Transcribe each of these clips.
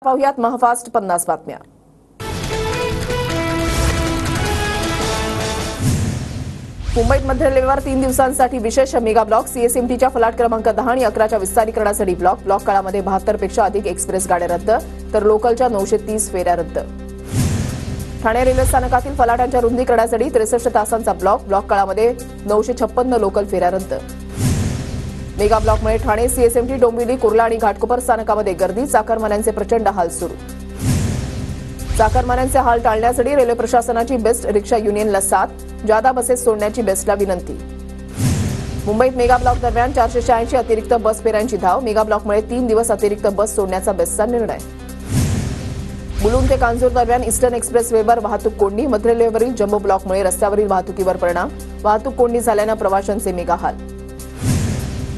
पाहुयात महाफास्ट 50 बातम्या। मुंबईत मध्य रेल्वेवर 3 दिवसांसाठी विशेष मेगा ब्लॉक। सीएसएमटीच्या फलाट क्रमांक 10 आणि 11च्या विस्तारीकरणासाठी ब्लॉक काळामध्ये 72 पेक्षा अधिक एक्सप्रेस गाड्या रद्द, तर लोकलच्या 930 फेऱ्या रद्द। ठाणे रेल्वे स्थानकातील फलाटांच्या रुंदीकरणासाठी 63 तासांचा ब्लॉक काळामध्ये 956 लोकल फेऱ्या रद्द। मेगा ब्लॉकमुळे ठाणे, सीएसएमटी, डोंबिवली, कुर्ला आणि घाटकोपर स्थानकामध्ये गर्दी, चाकरमान्यांचे प्रचंड हाल सुरू। चाकरमान्यांचे हाल टाळण्यासाठी रेल्वे प्रशासनाची बेस्ट रिक्षा युनियनला साथ, जादा बसेस सोडण्याची बेस्टला विनंती। मुंबईत मेगा ब्लॉक दरम्यान 486 अतिरिक्त बस फेऱ्यांची धाव, मेगा ब्लॉकमुळे 3 दिवस अतिरिक्त बस सोडण्याचा बेस्टचा निर्णय। मुलुंड ते कांजूर दरम्यान ईस्टर्न एक्सप्रेस वेवर वाहतूक कोंडी, मध्य रेल्वेवरील जम्बो ब्लॉकमुळे रस्त्यावरील वाहतुकीवर परिणाम, वाहतूक कोंडी झाल्यानं प्रवाशांचे मेगा हाल।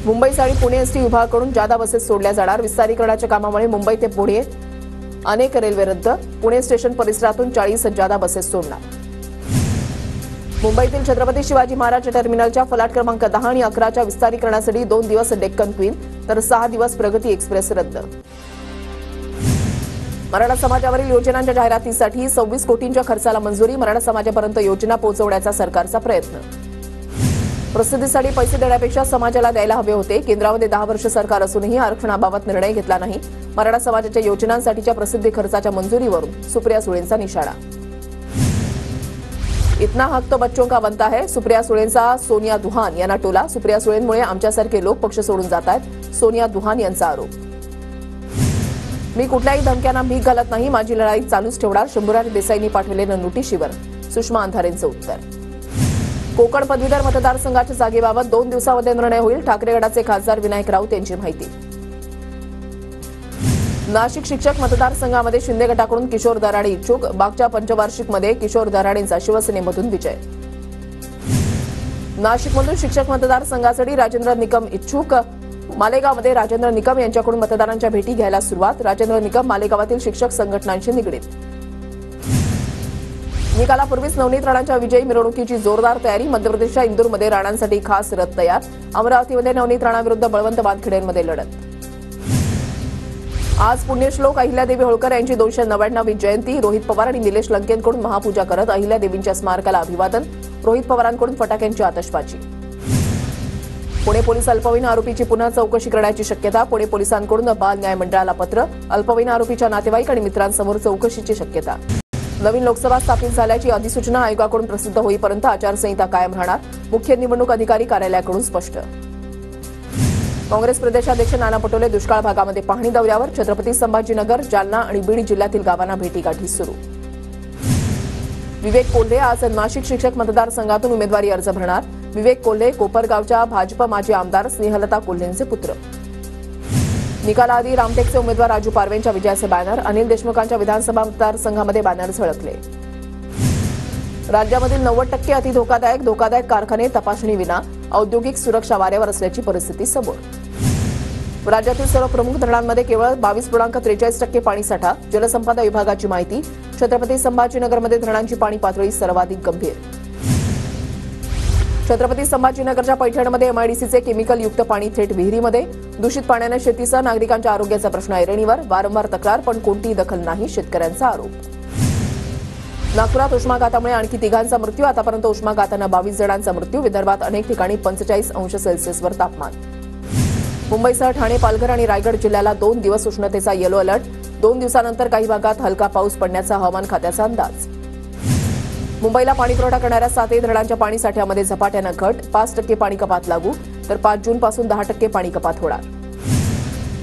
मुंबई आणि पुणे एसटी विभागाकडून जादा बसेस सोडल्या जाणार, विस्तारीकरणाच्या कामामुळे मुंबई ते पुणे अनेक रेल्वे रद्द, पुणे स्टेशन परिसरातून 40 जादा बसेस सोडणार। मुंबईतील छत्रपती शिवाजी महाराज टर्मिनलच्या फलाट क्रमांक 10 आणि 11च्या विस्तारीकरणासाठी 2 दिवस डेक्कन क्वीन, तर 6 दिवस प्रगती एक्सप्रेस रद्द। मराठा समाजावरील योजनांच्या जाहिरातीसाठी 26 कोटींच्या खर्चाला मंजुरी, मराठा समाजापर्यंत योजना पोहोचवण्याचा सरकारचा प्रयत्न। प्रसिद्धीसाठी पैसे देण्यापेक्षा समाजाला द्यायला हवे होते, केंद्रामध्ये 10 वर्ष सरकार असूनही आरक्षणाबाबत निर्णय घेतला नाही, मराठा समाजाच्या योजनांसाठीच्या प्रसिद्धी खर्चाच्या मंजुरीवरून सुप्रिया सुळेंचा निशाणा। इतना हक तो बच्चों का बनता है, सुप्रिया सुळेंचा सोनिया दुहान यांना टोला, सुप्रिया सुळेंमुळे आमच्यासारखे लोक पक्ष सोडून जात आहेत, सोनिया दुहान यांचा आरोप। मी कुठल्याही धमक्यांना भीक घालत नाही, माझी लढाई चालूच ठेवणार, शंभूराज देसाईंनी पाठवलेलं नोटिशीवर सुषमा अंधारेंचं उत्तर। कोकण पदवीधर मतदारसंघाच्या जागेबाबत 2 दिवसांमध्ये निर्णय होईल, ठाकरे गटाचे खासदार विनायक राऊत यांची माहिती। नाशिक शिक्षक मतदारसंघामध्ये शिंदे गटाकडून किशोर दराडे इच्छुक, मागच्या पंचवार्षिकमध्ये किशोर दराडेंचा शिवसेनेमधून विजय। नाशिकमधून शिक्षक मतदारसंघासाठी राजेंद्र निकम इच्छुक, मालेगावमध्ये राजेंद्र निकम यांच्याकडून मतदारांच्या भेटी घ्यायला सुरुवात, राजेंद्र निकम मालेगावातील शिक्षक संघटनांशी निगडीत। निकालापूर्वीच नवनीत राणांच्या विजयी मिरवणुकीची जोरदार तयारी, मध्य प्रदेशच्या इंदूरमध्ये राणांसाठी खास रथ तयार, अमरावतीमध्ये नवनीत राणाविरुद्ध बळवंत वानखेडेंमध्ये लढत। आज पुण्यश्लोक अहिल्यादेवी होळकर यांची 299वी जयंती, रोहित पवार आणि निलेश लंकेंकडून महापूजा करत अहिल्यादेवींच्या स्मारकाला अभिवादन, रोहित पवारांकडून फटाक्यांची आतषबाजी। पुणे पोलीस अल्पवयीन आरोपीची पुन्हा चौकशी करण्याची शक्यता, पुणे पोलिसांकडून बाल न्याय मंडळाला पत्र, अल्पवयीन आरोपीच्या नातेवाईक आणि मित्रांसमोर चौकशीची शक्यता। नवीन लोकसभा स्थापित झाल्याची अधिसूचना आयोगाकडून प्रसिद्ध होईपर्यंत आचारसंहिता कायम राहणार, मुख्य निवडणूक अधिकारी कार्यालयाकडून स्पष्ट। काँग्रेस प्रदेशाध्यक्ष नाना पटोले दुष्काळ भागामध्ये पाहणी दौऱ्यावर, छत्रपती संभाजीनगर, जालना आणि बीड जिल्ह्यातील गावांना भेटीगाठी सुरू। विवेक कोल्हे आज नाशिक शिक्षक मतदारसंघातून उमेदवारी अर्ज भरणार, विवेक कोल्हे कोपरगावच्या भाजप माजी आमदार स्नेहलता कोल्हेंचे पुत्र। निकालाआधी रामटेकचे उमेदवार राजू पारवेंच्या विजयाचे बॅनर, अनिल देशमुखांच्या विधानसभा मतदारसंघामध्ये बॅनर झळकले। राज्यामधील 90% अति धोकादायक कारखाने तपासणी विना औद्योगिक सुरक्षा वाऱ्यावर असल्याची परिस्थिती समोर। राज्यातील सर्व प्रमुख धरणांमध्ये केवळ 22.43% पाणीसाठा, जलसंपदा विभागाची माहिती, छत्रपती संभाजीनगरमध्ये धरणांची पाणी पातळी सर्वाधिक गंभीर। छत्रपती संभाजीनगरच्या पैठणमध्ये एमआयडीसीचे केमिकलयुक्त पाणी थेट विहिरीमध्ये, दूषित पाण्याने शेतीसह नागरिकांच्या आरोग्याचा प्रश्न ऐरणीवर, वारंवार तक्रार पण कोणतीही दखल नाही, शेतकऱ्यांचा आरोप। नागपुरात उष्माघातामुळे आणखी 3 मृत्यू, आतापर्यंत उष्माघातानं 22 जणांचा मृत्यू, विदर्भात अनेक ठिकाणी 45 अंश सेल्सिअसवर तापमान। मुंबईसह ठाणे, पालघर आणि रायगड जिल्ह्याला 2 दिवस उष्णतेचा येलो अलर्ट, 2 दिवसानंतर काही भागात हलका पाऊस पडण्याचा हवामान खात्याचा अंदाज। मुंबईला पाणीपुरवठा करणाऱ्या 7 धरणांच्या पाणीसाठ्यामध्ये झपाट्यानं घट, 5% पाणी कपात लागू, तर 5 जूनपासून 10% पाणी कपात होणार।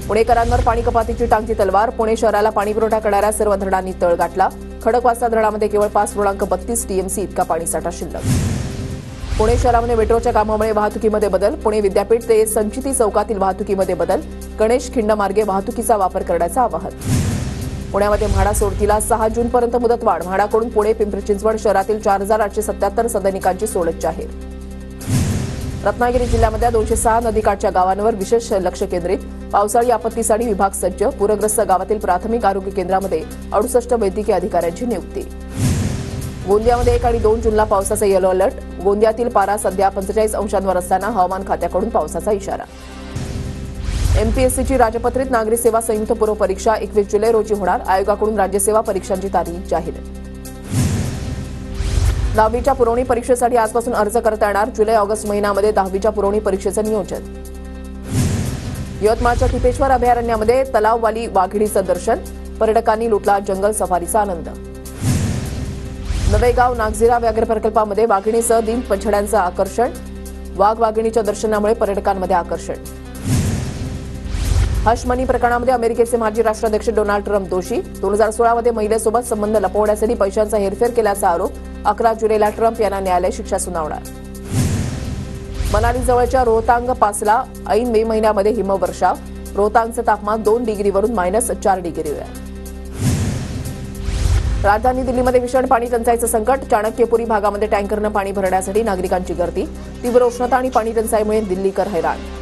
पुणेकरांवर पाणी कपातीची टांगती तलवार, पुणे शहराला पाणीपुरवठा करणाऱ्या सर्व धरणांनी तळ गाठला, खडकवासला धरणामध्ये केवळ 5.32 टीएमसी इतका पाणीसाठा शिल्लक। पुणे शहरामध्ये मेट्रोच्या कामामुळे वाहतुकीमध्ये बदल, पुणे विद्यापीठ ते संचिती चौकातील वाहतुकीमध्ये बदल, गणेश खिंड मार्गे वाहतुकीचा वापर करण्याचं आवाहन। पुण्यामध्ये म्हाडा सोडतीला 6 जूनपर्यंत मुदतवाढ, म्हाडाकडून पुणे पिंपरी चिंचवड शहरातील 4877 सदनिकांची सोडत जाहीर। रत्नागिरी जिल्ह्यामध्ये 206 नदीकाठच्या गावांवर विशेष लक्ष केंद्रित, पावसाळी आपत्तीसाठी विभाग सज्ज, पूरग्रस्त गावातील प्राथमिक आरोग्य केंद्रामध्ये 68 वैद्यकीय अधिकाऱ्यांची नियुक्ती। गोंदियामध्ये 1 आणि 2 जूनला पावसाचा येलो अलर्ट, गोंदियातील पारा सध्या 45 अंशांवर असताना हवामान खात्याकडून पावसाचा इशारा। एमपीएससीची राजपत्रित नागरी सेवा संयुक्त पूर्व परीक्षा 21 जुलै रोजी होणार. आयोगाकडून राज्यसेवा परीक्षांची तारीख जाहीर. 10वीच्या पुरवणी परीक्षेसाठी आजपासून अर्ज करता येणार. जुलै-ऑगस्ट महिन्यामध्ये 10वीच्या पुरवणी परीक्षेचं नियोजन. यवतमाळच्या टिपेश्वर अभयारण्यामध्ये तलाववाली वाघिणीचं दर्शन. पर्यटकांनी लुटला जंगल सफारीचा आनंद. नवेगाव नागझिरा व्याघ्र प्रकल्पामध्ये वाघिणीसह 3 पंछड्यांचं आकर्षण. वाघ-वाघिणीच्या दर्शनामुळे पर्यटकांमध्ये आकर्षण. हश मनी प्रकरणामध्ये अमेरिकेचे माजी राष्ट्राध्यक्ष डोनाल्ड ट्रम्प दोषी. 2016 मध्ये महिलेसोबत संबंध लपवण्यासाठी पैशांचा हेरफेर केल्याचा आरोप. 11 जुलैला ट्रम्प यांना न्यायालय शिक्षा सुनावणार. मनालीजवळच्या रोहतांग पासला ऐन मे महिन्यामध्ये हिमवर्षाव. रोहतांगचं तापमान 2 डिग्रीवरून -4 डिग्रीवर. राजधानी दिल्लीमध्ये भीषण पाणी टंचाईचं संकट. चाणक्यपुरी भागामध्ये टँकरनं पाणी भरण्यासाठी नागरिकांची गर्दी. तीव्र उष्णता आणि पाणी टंचाईमुळे दिल्लीकर हैराण.